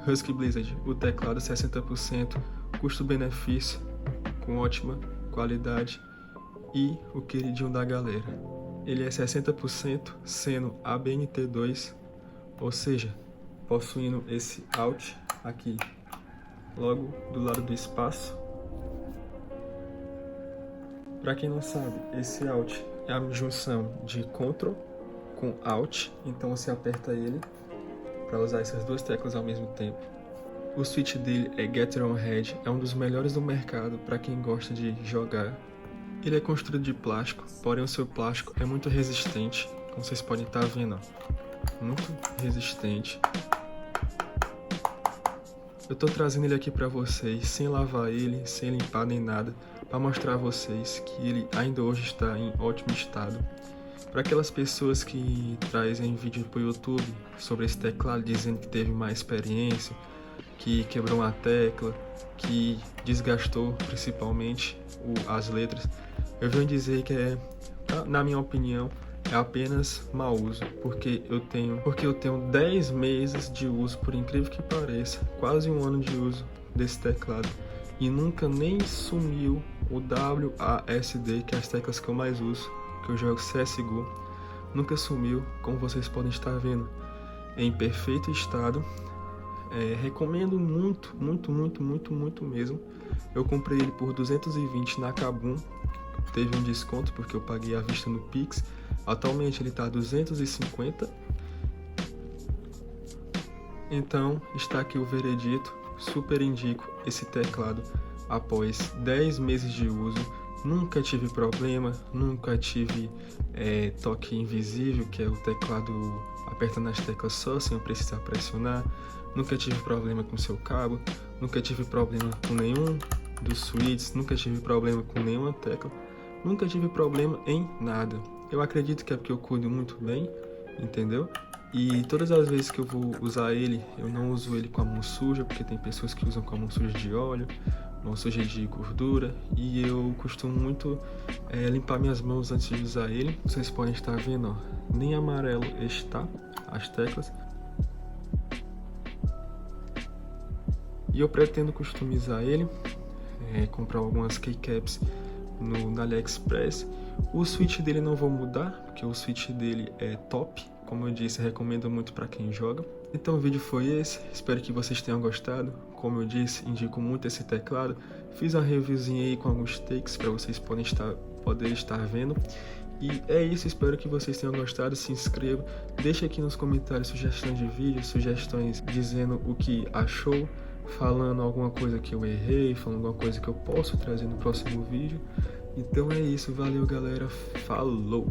Husky Blizzard, o teclado 60%, custo-benefício com ótima qualidade e o queridinho da galera. Ele é 60% sendo ABNT2, ou seja, possuindo esse Alt aqui, logo do lado do espaço. Para quem não sabe, esse Alt é a junção de Ctrl com Alt, então você aperta ele para usar essas duas teclas ao mesmo tempo. O switch dele é Get Your Own Head, é um dos melhores do mercado para quem gosta de jogar. Ele é construído de plástico, porém o seu plástico é muito resistente, como vocês podem estar vendo, ó. Muito resistente. Eu tô trazendo ele aqui para vocês, sem lavar ele, sem limpar nem nada, para mostrar a vocês que ele ainda hoje está em ótimo estado. Para aquelas pessoas que trazem vídeo pro YouTube sobre esse teclado dizendo que teve mais experiência, que quebrou uma tecla, que desgastou principalmente as letras, eu venho dizer que na minha opinião, é apenas mau uso, porque eu tenho 10 meses de uso, por incrível que pareça, quase um ano de uso desse teclado, e nunca nem sumiu o WASD, que é as teclas que eu mais uso, que eu jogo CSGO, nunca sumiu, como vocês podem estar vendo, em perfeito estado. Recomendo muito, muito, muito, muito, muito mesmo. Eu comprei ele por 220 na Kabum, teve um desconto porque eu paguei à vista no Pix. Atualmente ele está 250. Então está aqui o veredito, super indico esse teclado após 10 meses de uso. Nunca tive problema, nunca tive toque invisível, que é o teclado apertando as teclas só, sem eu precisar pressionar. Nunca tive problema com seu cabo, nunca tive problema com nenhum dos switches, nunca tive problema com nenhuma tecla, nunca tive problema em nada. Eu acredito que é porque eu cuido muito bem, entendeu? E todas as vezes que eu vou usar ele, eu não uso ele com a mão suja, porque tem pessoas que usam com a mão suja de óleo, mão suja de gordura, e eu costumo muito limpar minhas mãos antes de usar ele. Vocês podem estar vendo, ó, nem amarelo está as teclas. E eu pretendo customizar ele, comprar algumas keycaps no AliExpress. O switch dele não vou mudar, porque o switch dele é top. Como eu disse, recomendo muito para quem joga. Então o vídeo foi esse, espero que vocês tenham gostado. Como eu disse, indico muito esse teclado. Fiz uma reviewzinha aí com alguns takes para vocês poderem estar vendo. E é isso, espero que vocês tenham gostado. Se inscreva, deixe aqui nos comentários sugestões de vídeo, sugestões dizendo o que achou, falando alguma coisa que eu errei, falando alguma coisa que eu posso trazer no próximo vídeo. Então é isso, valeu galera, falou!